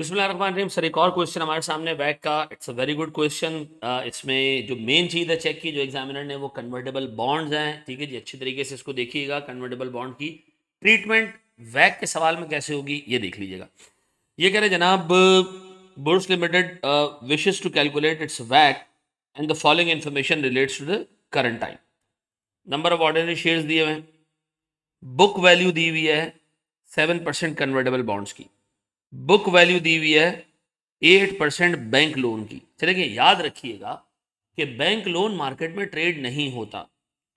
बिस्मिल्लाहिर्रहमानिर्रहीम सर, एक और क्वेश्चन हमारे सामने वैक का। It's a very good question. इसमें जो मेन चीज़ है चेक की जो एग्जामिनर ने, वो कन्वर्टेबल बॉन्ड्स हैं। ठीक है जी, अच्छी तरीके से इसको देखिएगा। कन्वर्टेबल बॉन्ड की ट्रीटमेंट वैक के सवाल में कैसे होगी ये देख लीजिएगा। ये कह रहे जनाब, Burs limited wishes to calculate its वैक and the following information relates to the current time. Number of ordinary shares दिए हुए हैं, बुक वैल्यू दी हुई है 7% कन्वर्टेबल बॉन्ड्स की, बुक वैल्यू दी हुई है 8% बैंक लोन की। चलिए याद रखिएगा कि बैंक लोन मार्केट में ट्रेड नहीं होता,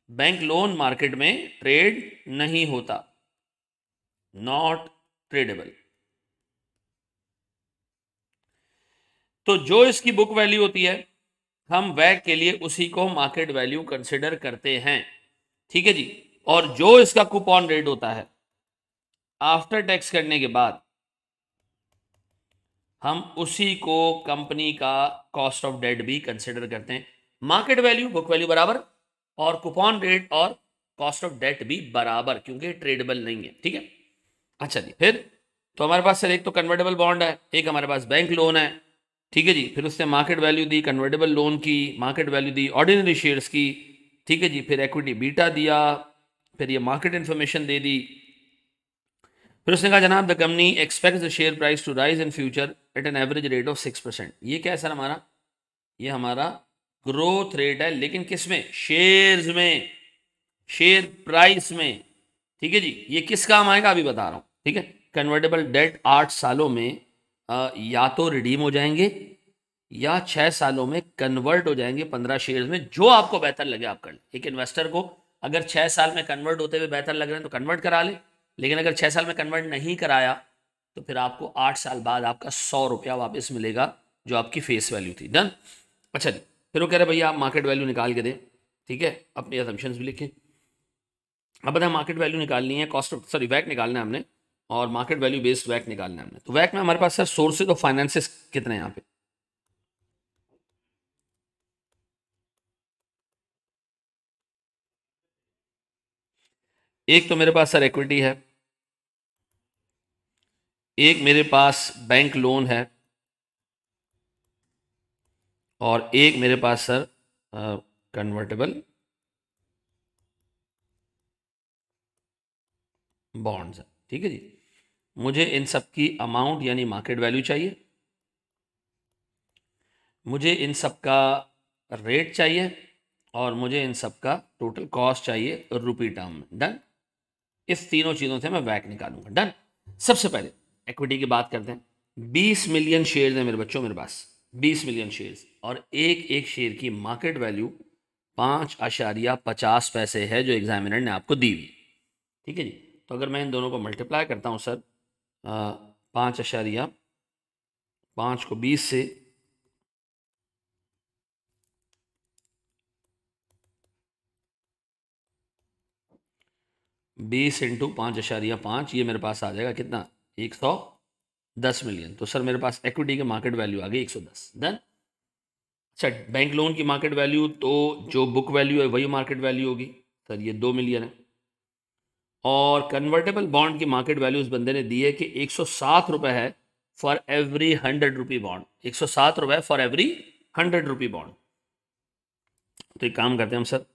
बैंक लोन मार्केट में ट्रेड नहीं होता, नॉट ट्रेडेबल। तो जो इसकी बुक वैल्यू होती है, हम वैक के लिए उसी को मार्केट वैल्यू कंसिडर करते हैं। ठीक है जी। और जो इसका कूपन रेट होता है आफ्टर टैक्स करने के बाद, हम उसी को कंपनी का कॉस्ट ऑफ डेट भी कंसिडर करते हैं। मार्केट वैल्यू बुक वैल्यू बराबर, और कूपन रेट और कॉस्ट ऑफ डेट भी बराबर, क्योंकि ट्रेडेबल नहीं है। ठीक है। अच्छा जी, फिर तो हमारे पास सर एक तो कन्वर्टेबल बॉन्ड है, एक हमारे पास बैंक लोन है। ठीक है जी। फिर उसने मार्केट वैल्यू दी कन्वर्टेबल लोन की, मार्केट वैल्यू दी ऑर्डिनरी शेयर्स की। ठीक है जी। फिर इक्विटी बीटा दिया, फिर ये मार्केट इंफॉर्मेशन दे दी। फिर उसने कहा जनाब the company expect the share price to rise in future at an average rate of 6%। ये क्या है सर हमारा? ये हमारा ग्रोथ रेट है, लेकिन किस में? शेयर्स में, शेयर प्राइस में। ठीक है जी। ये किस काम आएगा अभी बता रहा हूं। ठीक है। कन्वर्टेबल डेट 8 सालों में या तो रिडीम हो जाएंगे या 6 सालों में कन्वर्ट हो जाएंगे 15 शेयर्स में। जो आपको बेहतर लगे आप कर ले। एक इन्वेस्टर को अगर 6 साल में कन्वर्ट होते हुए बेहतर लग रहे हैं तो कन्वर्ट करा ले, लेकिन अगर 6 साल में कन्वर्ट नहीं कराया तो फिर आपको 8 साल बाद आपका 100 रुपया वापस मिलेगा, जो आपकी फेस वैल्यू थी। डन। अच्छा जी। फिर वो कह रहे भैया आप मार्केट वैल्यू निकाल के दें। ठीक है, अपनी असम्पशंस भी लिखें। अब बताएं मार्केट वैल्यू निकालनी है, कॉस्ट ऑफ सॉरी वैक निकालना है हमने, और मार्केट वैल्यू बेस्ड वैक निकालना है हमने। तो वैक में हमारे पास सर सोर्सेज ऑफ फाइनेंसेस कितने हैं यहाँ पे? एक तो मेरे पास सर इक्विटी है, एक मेरे पास बैंक लोन है, और एक मेरे पास सर कन्वर्टेबल बॉन्ड्स है। ठीक है जी। मुझे इन सब की अमाउंट यानी मार्केट वैल्यू चाहिए, मुझे इन सब का रेट चाहिए, और मुझे इन सब का टोटल कॉस्ट चाहिए रुपी टर्म में। डन। इस तीनों चीज़ों से मैं वैक निकालूंगा। डन। सबसे पहले इक्विटी की बात करते हैं। 20 मिलियन शेयर्स हैं मेरे बच्चों मेरे पास, 20 मिलियन शेयर्स, और एक एक शेयर की मार्केट वैल्यू 5.50 है, जो एग्जामिनर ने आपको दी हुई। ठीक है जी। तो अगर मैं इन दोनों को मल्टीप्लाई करता हूँ सर, 5 को 20 से, 20 इंटू 5.5, ये मेरे पास आ जाएगा कितना? 110 मिलियन। तो सर मेरे पास इक्विटी की मार्केट वैल्यू आ गई 110। डन। अच्छा, बैंक लोन की मार्केट वैल्यू, तो जो बुक वैल्यू है वही मार्केट वैल्यू होगी। सर ये 2 मिलियन है। और कन्वर्टेबल बॉन्ड की मार्केट वैल्यू उस बंदे ने दी है कि 107 रुपये है फॉर एवरी 100 रुपी बॉन्ड। 107 रुपये फॉर एवरी 100 रुपी बॉन्ड। तो एक काम करते हैं हम सर,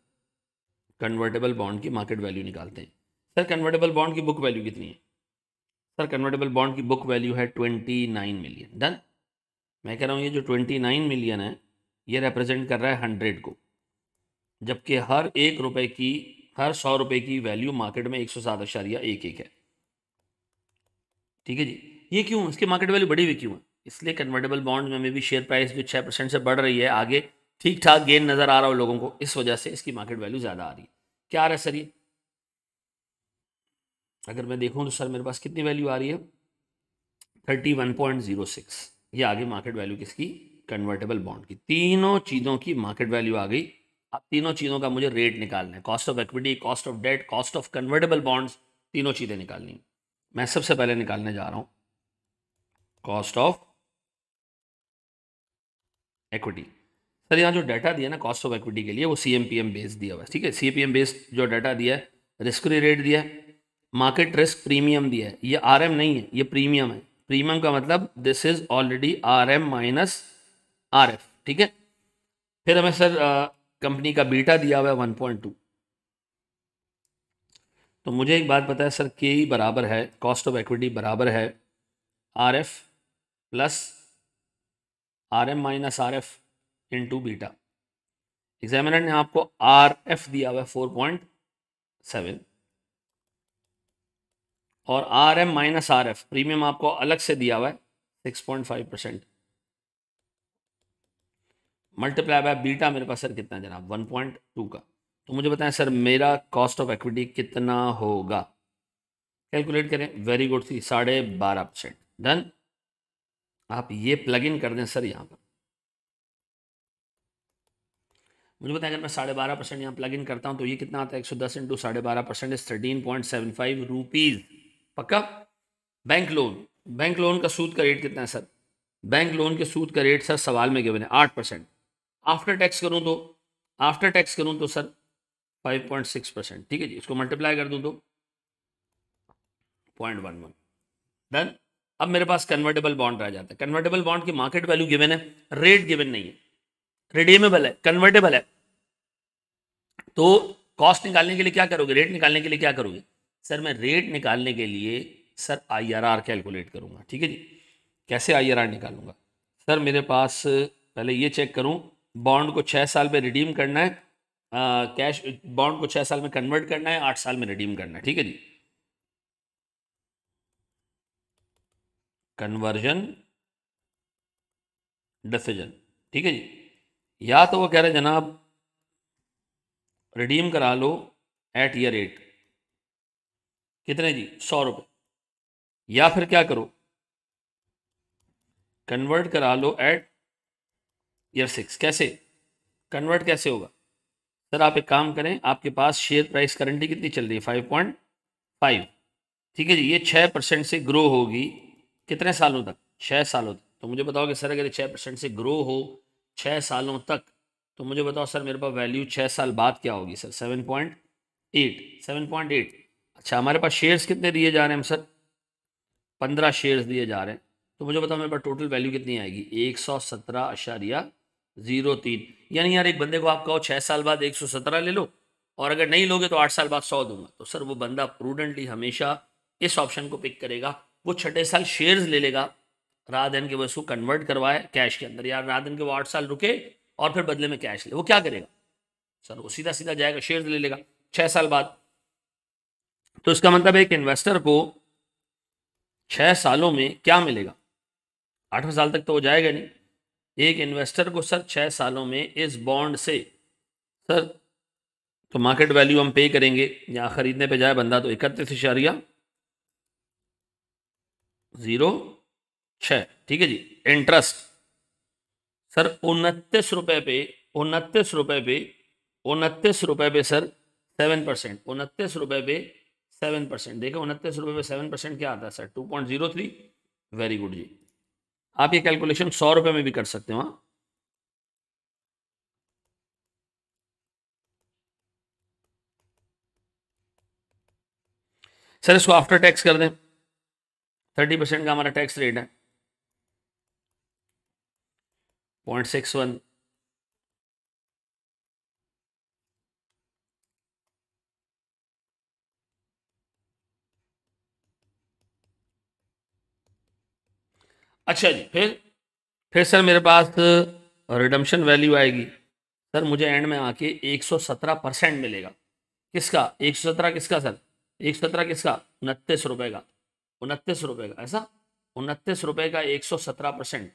कन्वर्टेबल बॉन्ड की मार्केट वैल्यू निकालते हैं। सर कन्वर्टेबल बॉन्ड की बुक वैल्यू कितनी है? सर कन्वर्टेबल बॉन्ड की बुक वैल्यू है 29 मिलियन। डन। मैं कह रहा हूँ ये जो 29 मिलियन है, ये रिप्रेजेंट कर रहा है 100 को, जबकि हर 1 रुपए की, हर 100 रुपए की वैल्यू मार्केट में 107.11 है। ठीक है जी। ये क्यों? इसकी मार्केट वैल्यू बढ़ी हुई क्यों है? इसलिए कन्वर्टेबल बॉन्ड में भी शेयर प्राइस जो 6% से बढ़ रही है, आगे ठीक ठाक गेन नजर आ रहा हो लोगों को, इस वजह से इसकी मार्केट वैल्यू ज़्यादा आ रही है। क्या आ रहा है सर ये? अगर मैं देखूँ तो सर मेरे पास कितनी वैल्यू आ रही है? 31.06। ये आगे मार्केट वैल्यू किसकी? कन्वर्टेबल बॉन्ड की। तीनों चीज़ों की मार्केट वैल्यू आ गई। अब तीनों चीज़ों का मुझे रेट निकालना है, cost of equity, cost of debt, cost of convertible bonds, तीनों चीज़ें निकालनी है। मैं सबसे पहले निकालने जा रहा हूँ कॉस्ट ऑफ इक्विटी। सर यहाँ जो डाटा दिया ना कॉस्ट ऑफ इक्विटी के लिए, वो CMPM बेस्ड दिया हुआ है। ठीक है, CMPM बेस्ड जो डाटा दिया है, रिस्क फ्री रेट दिया है, मार्केट रिस्क प्रीमियम दिया है। ये RM नहीं है, ये प्रीमियम है। प्रीमियम का मतलब this is already RM minus RF, ठीक है। फिर हमें सर कंपनी का बीटा दिया हुआ है 1.2। तो मुझे एक बात पता है सर, के बराबर है कॉस्ट ऑफ इक्विटी बराबर है RF plus RM minus RF into beta. Examiner ने आपको RF दिया हुआ है 4.7 और RM माइनस RF प्रीमियम आपको अलग से दिया हुआ है 6.5%। मल्टीप्लाई बाय बीटा मेरे पास सर कितना है जनाब 1.2 का। तो मुझे बताएं सर मेरा कॉस्ट ऑफ इक्विटी कितना होगा, कैलकुलेट करें। वेरी गुड थी 12.5%। डन। आप ये प्लग इन कर दें सर यहाँ पर। मुझे बताएं अगर मैं 12.5% यहाँ प्लग इन करता हूँ तो ये कितना आता है, 110 इंटू 12.5% इज 13.75 रुपीज़। पक्का। बैंक लोन, बैंक लोन का सूद का रेट कितना है सर, बैंक लोन के सूद का रेट सर सवाल में गिवन है 8%। आफ्टर टैक्स करूँ तो, आफ्टर टैक्स करूँ तो सर 5.6%, ठीक है जी। इसको मल्टीप्लाई कर दूँ तो 0.11। डन। अब मेरे पास कन्वर्टेबल बॉन्ड रह जाता है। कन्वर्टेबल बॉन्ड की मार्केट वैल्यू गिवन है, रेट गिवन नहीं है, रिडीमेबल है, कन्वर्टेबल है। तो कॉस्ट निकालने के लिए क्या करोगे, रेट निकालने के लिए क्या करोगे सर, मैं रेट निकालने के लिए सर IRR कैलकुलेट करूंगा, ठीक है जी। कैसे IRR निकालूंगा सर, मेरे पास पहले ये चेक करूं, बॉन्ड को 6 साल में रिडीम करना है, कैश बॉन्ड को 6 साल में कन्वर्ट करना है, 8 साल में रिडीम करना है, ठीक है जी। कन्वर्जन डिसीजन, ठीक है जी। या तो वो कह रहे जनाब रिडीम करा लो एट ईयर 8, कितने जी 100 रुपये, या फिर क्या करो कन्वर्ट करा लो एट ईयर 6। कैसे कन्वर्ट कैसे होगा सर, आप एक काम करें, आपके पास शेयर प्राइस करंटली कितनी चल रही है 5.5, ठीक है जी। ये 6% से ग्रो होगी कितने सालों तक, 6 सालों तक। तो मुझे बताओ कि सर अगर ये 6% से ग्रो हो 6 सालों तक, तो मुझे बताओ सर मेरे पास वैल्यू 6 साल बाद क्या होगी सर, 7.8, 7.8। अच्छा हमारे पास शेयर्स कितने दिए जा रहे हैं हम सर, 15 शेयर्स दिए जा रहे हैं। तो मुझे बताओ मेरे पास टोटल वैल्यू कितनी आएगी 117.03। यानी यार एक बंदे को आप कहो 6 साल बाद 117 ले लो, और अगर नहीं लोगे तो 8 साल बाद 100 दूंगा, तो सर वो बंदा प्रूडेंटली हमेशा इस ऑप्शन को पिक करेगा। वो छठे साल शेयर्स ले लेगा रात दिन के, वो इसको कन्वर्ट करवाए कैश के अंदर, यार रात दिन के वो 8 साल रुके और फिर बदले में कैश ले, वो क्या करेगा सर, वो सीधा सीधा जाएगा शेयर्स ले लेगा 6 साल बाद। तो इसका मतलब एक इन्वेस्टर को 6 सालों में क्या मिलेगा, 8वें साल तक तो वो जाएगा नहीं। एक इन्वेस्टर को सर 6 सालों में इस बॉन्ड से सर, तो मार्केट वैल्यू हम पे करेंगे, या खरीदने पे जाए बंदा तो 31.06, ठीक है जी। इंटरेस्ट सर 29 रुपए पे, 29 रुपए पे, 29 रुपए पे सर 7%, 29 रुपए पे 7%। देखो 29 रुपए पे 7% क्या आता है सर 2.03। वेरी गुड जी। आप ये कैलकुलेशन 100 रुपए में भी कर सकते हो। हाँ सर इसको आफ्टर टैक्स कर दें, 30% का हमारा टैक्स रेट है 0.61। अच्छा जी, फिर सर मेरे पास रिडम्पशन वैल्यू आएगी सर, मुझे एंड में आके 117% मिलेगा। किसका 117, किसका सर 117 किसका, 29 रुपए का, 29 रुपए का, ऐसा 29 रुपए का 117%,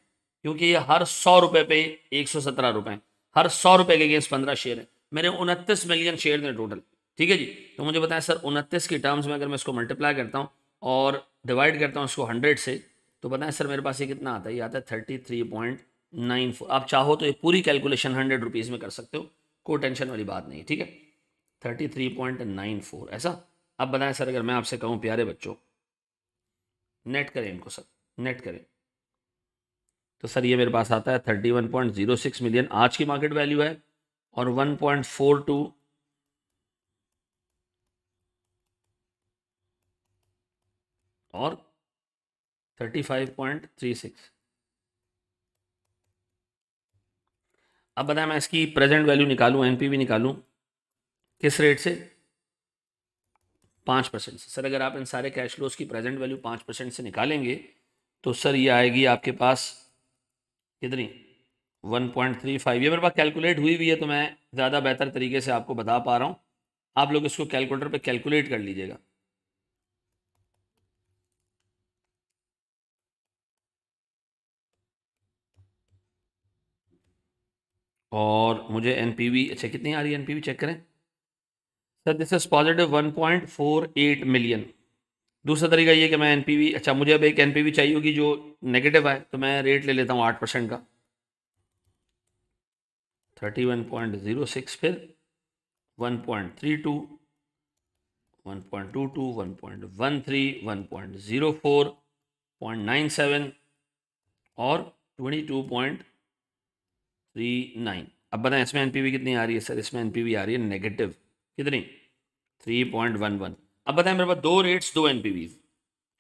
क्योंकि ये हर 100 रुपए पे 117 रुपए, हर 100 रुपए के अगेंस्ट 15 शेयर है, मेरे 29 मिलियन शेयर हैं टोटल, ठीक है जी। तो मुझे बताएं सर 29 की टर्म्स में अगर मैं इसको मल्टीप्लाई करता हूँ और डिवाइड करता हूँ इसको 100 से, तो बताएं सर मेरे पास ये कितना आता है, ये आता है 33.94। आप चाहो तो ये पूरी कैलकुलेशन 100 रुपीज़ में कर सकते हो, कोई टेंशन वाली बात नहीं, ठीक है। 33.94 ऐसा। अब बताएं सर अगर मैं आपसे कहूँ प्यारे बच्चों नेट करें इनको सर, नेट करें, तो सर ये मेरे पास आता है 31.06 मिलियन आज की मार्केट वैल्यू है, और 1.42 और 35.36। अब बताएं मैं इसकी प्रेजेंट वैल्यू निकालूं, एनपीवी निकालूं किस रेट से? 5% से। सर अगर आप इन सारे कैश फ्लोज की प्रेजेंट वैल्यू 5% से निकालेंगे तो सर ये आएगी आपके पास कितनी? 1.35। ये मेरे पास कैलकुलेट हुई है तो मैं ज़्यादा बेहतर तरीके से आपको बता पा रहा हूँ। आप लोग इसको कैलकुलेटर पे कैलकुलेट कर लीजिएगा। और मुझे एनपीवी, अच्छा कितनी आ रही है एनपीवी चेक करें। Sir this is positive 1.48 million. दूसरा तरीका ये कि मैं एनपीवी, अच्छा मुझे अब एक एनपीवी चाहिए होगी जो नेगेटिव है, तो मैं रेट ले लेता हूँ 8% का, 31.06, फिर 1.32, 1.22, 1.13, 1.04, 0.97 और 22.39। अब बताएं इसमें एनपीवी कितनी आ रही है? सर इसमें एनपीवी आ रही है नेगेटिव कितनी? 3.11। अब बताएं मेरे पास दो रेट्स, दो एनपीवी,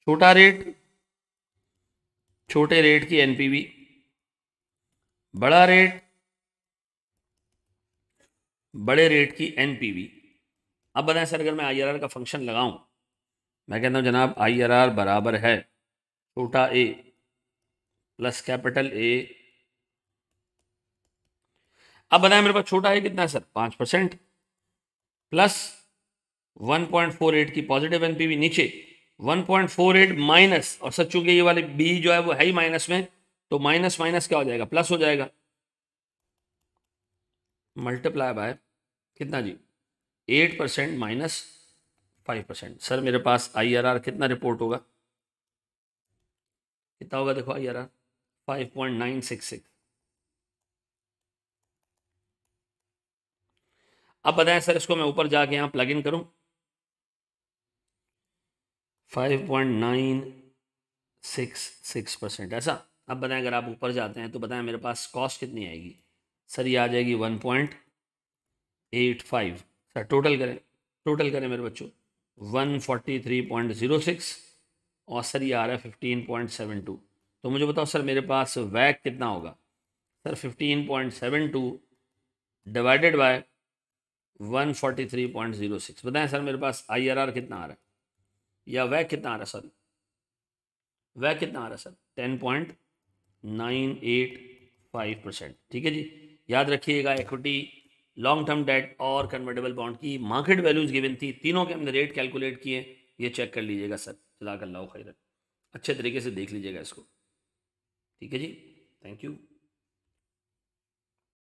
छोटा रेट, छोटे रेट की एनपीवी, बड़ा रेट, बड़े रेट की एनपीवी। अब बताएं सर अगर मैं आईआरआर का फंक्शन लगाऊं, मैं कहता हूं जनाब आईआरआर बराबर है छोटा ए प्लस कैपिटल ए। अब बताएं मेरे पास छोटा ए कितना है सर? 5% प्लस 1.48 की पॉजिटिव एनपीवी नीचे, 1.48 माइनस, और सर चूंकि ये वाले बी जो है वो है ही माइनस में, तो माइनस माइनस क्या हो जाएगा? प्लस हो जाएगा, मल्टीप्लाई बाय कितना जी? 8% माइनस 5%। सर मेरे पास आईआरआर कितना रिपोर्ट होगा? कितना होगा देखो आईआरआर? 5.966। अब बताएं सर इसको मैं ऊपर जाके यहाँ प्लग इन करूँ, 5.966%, ऐसा। अब बताएं अगर आप ऊपर जाते हैं तो बताएं मेरे पास कॉस्ट कितनी आएगी? सर ये आ जाएगी 1.85। सर टोटल करें, टोटल करें मेरे बच्चों, 143.06, और सर ये आ रहा है 15.72। तो मुझे बताओ सर मेरे पास वैक कितना होगा? Sir 15.72 divided by 143.06। बताएं सर मेरे पास आईआरआर कितना आ रहा है, या वैक कितना आ रहा है? सर वैक कितना आ रहा है सर? 10.985%। ठीक है जी, याद रखिएगा इक्विटी, लॉन्ग टर्म डेट और कन्वर्टेबल बॉन्ड की मार्केट वैल्यूज गिवन थी, तीनों के हमने रेट कैलकुलेट किए, ये चेक कर लीजिएगा सर। जज़ाकल्लाहु खैरन, अच्छे तरीके से देख लीजिएगा इसको। ठीक है जी, थैंक यू।